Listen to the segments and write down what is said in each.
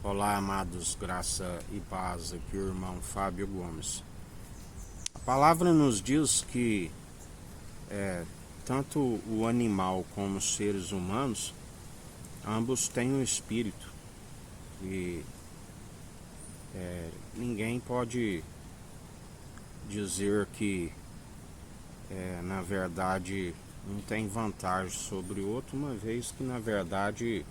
Olá, amados, graça e paz, aqui o irmão Fábio Gomes. A palavra nos diz que tanto o animal como os seres humanos, ambos têm um espírito e ninguém pode dizer que na verdade um tem vantagem sobre o outro, uma vez que na verdade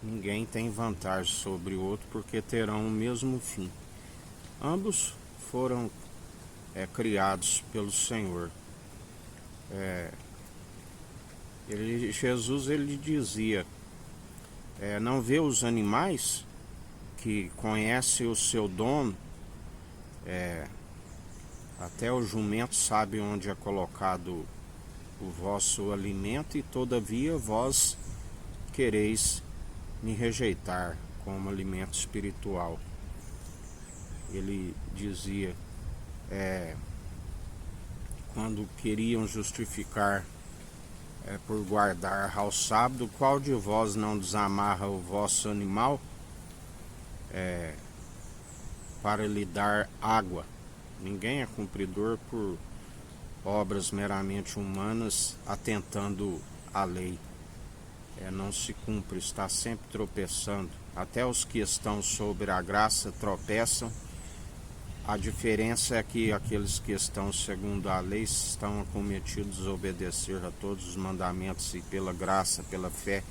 ninguém tem vantagem sobre o outro, porque terão o mesmo fim. Ambos foram criados pelo Senhor. Jesus ele dizia: não vê os animais que conhecem o seu dono, até o jumento sabe onde é colocado o vosso alimento, e todavia vós quereis me rejeitar como alimento espiritual. Ele dizia, quando queriam justificar por guardar ao sábado: qual de vós não desamarra o vosso animal para lhe dar água? Ninguém é cumpridor por obras meramente humanas, atentando à lei. Não se cumpre, está sempre tropeçando. Até os que estão sobre a graça tropeçam. A diferença é que aqueles que estão segundo a lei estão acometidos a obedecer a todos os mandamentos, e pela graça, pela fé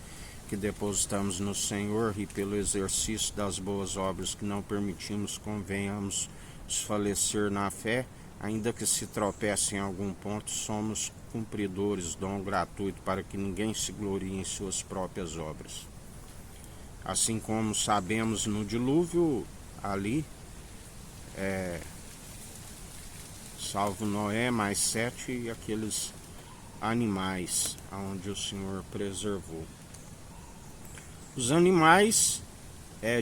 que depositamos no Senhor e pelo exercício das boas obras que não permitimos, convenhamos desfalecer na fé. Ainda que se tropece em algum ponto, somos cumpridores, dom gratuito, para que ninguém se glorie em suas próprias obras. Assim como sabemos no dilúvio, ali, salvo Noé, mais 7 e aqueles animais aonde o Senhor preservou. Os animais,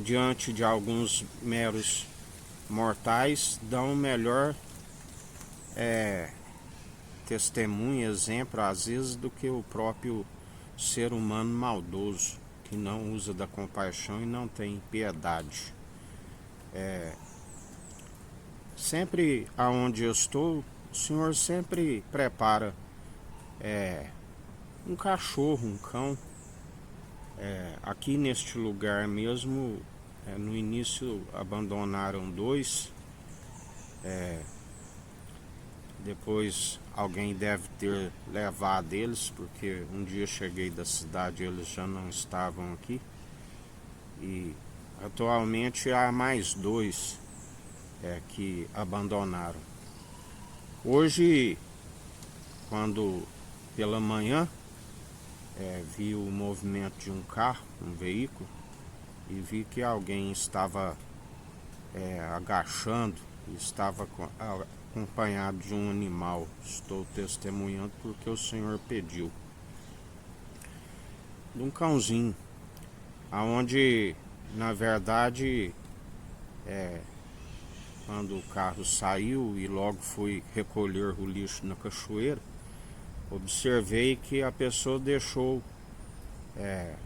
diante de alguns meros mortais, dão o melhor testemunho, exemplo, às vezes, do que o próprio ser humano maldoso, que não usa da compaixão e não tem piedade. Sempre aonde eu estou, o Senhor sempre prepara um cachorro, um cão. Aqui neste lugar mesmo, no início abandonaram 2. Depois alguém deve ter levado eles, porque um dia cheguei da cidade e eles já não estavam aqui. E atualmente há mais 2 que abandonaram. Hoje, quando pela manhã vi o movimento de um carro, um veículo, e vi que alguém estava agachando e estava acompanhado de um animal. Estou testemunhando porque o Senhor pediu. De um cãozinho, aonde na verdade quando o carro saiu e logo fui recolher o lixo na cachoeira, observei que a pessoa deixou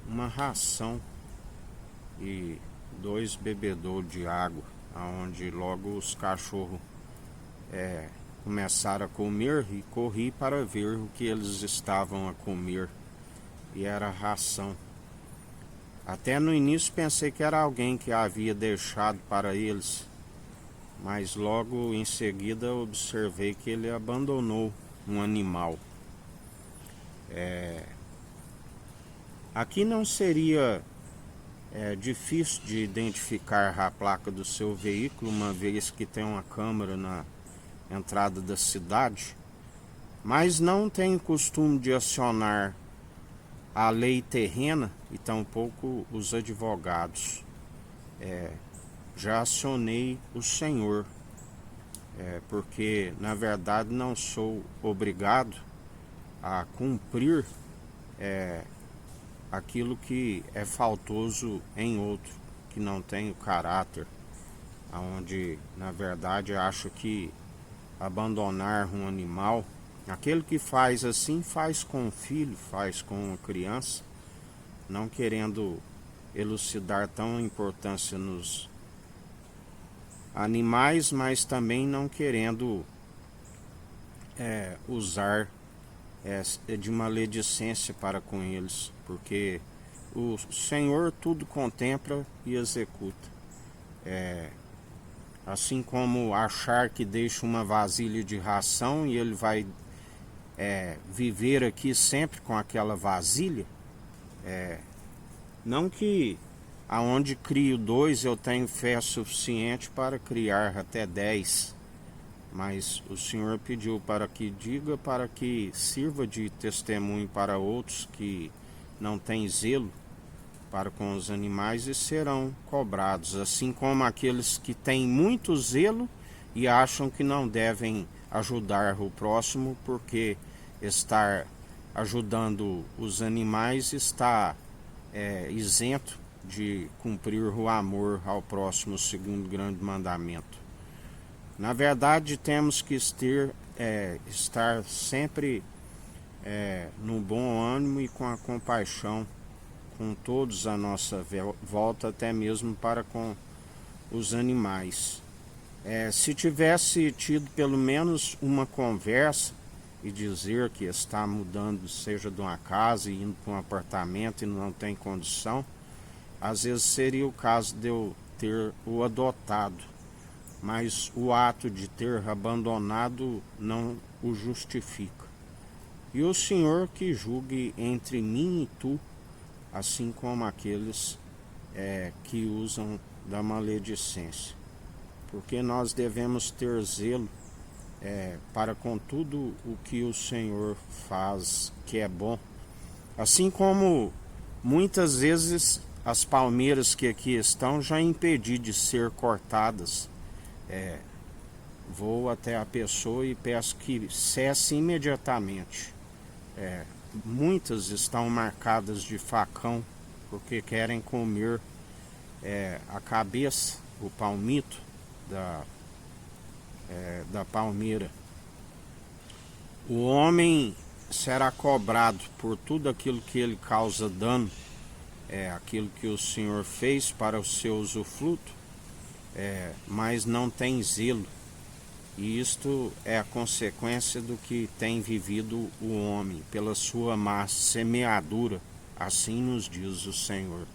uma ração e 2 bebedouros de água, aonde logo os cachorros começaram a comer, e corri para ver o que eles estavam a comer, e era ração. Até no início pensei que era alguém que havia deixado para eles, mas logo em seguida observei que ele abandonou um animal. Aqui não seria difícil de identificar a placa do seu veículo, uma vez que tem uma câmera na entrada da cidade, mas não tenho costume de acionar a lei terrena e tampouco os advogados. Já acionei o Senhor, porque na verdade não sou obrigado a cumprir aquilo que é faltoso em outro, que não tem o caráter, onde na verdade acho que abandonar um animal, aquele que faz assim, faz com o filho, faz com a criança, não querendo elucidar tão importância nos animais, mas também não querendo usar de maledicência para com eles, porque o Senhor tudo contempla e executa. Assim como achar que deixa uma vasilha de ração e ele vai viver aqui sempre com aquela vasilha, não que aonde crio 2 eu tenho fé suficiente para criar até 10, mas o Senhor pediu para que diga, para que sirva de testemunho para outros que não têm zelo para com os animais e serão cobrados, assim como aqueles que têm muito zelo e acham que não devem ajudar o próximo porque estar ajudando os animais está isento de cumprir o amor ao próximo, segundo o grande mandamento. Na verdade, temos que estar sempre no bom ânimo e com a compaixão com todos à nossa volta, até mesmo para com os animais. Se tivesse tido pelo menos uma conversa e dizer que está mudando, seja de uma casa e indo para um apartamento e não tem condição, às vezes seria o caso de eu ter o adotado, mas o ato de ter abandonado não o justifica. E o Senhor que julgue entre mim e tu, assim como aqueles que usam da maledicência, porque nós devemos ter zelo para com tudo o que o Senhor faz, que é bom. Assim como muitas vezes as palmeiras que aqui estão já impedi de ser cortadas, vou até a pessoa e peço que cesse imediatamente. Muitas estão marcadas de facão porque querem comer a cabeça, o palmito da palmeira. O homem será cobrado por tudo aquilo que ele causa dano, aquilo que o Senhor fez para o seu usufruto, mas não tem zelo. E isto é a consequência do que tem vivido o homem, pela sua má semeadura, assim nos diz o Senhor.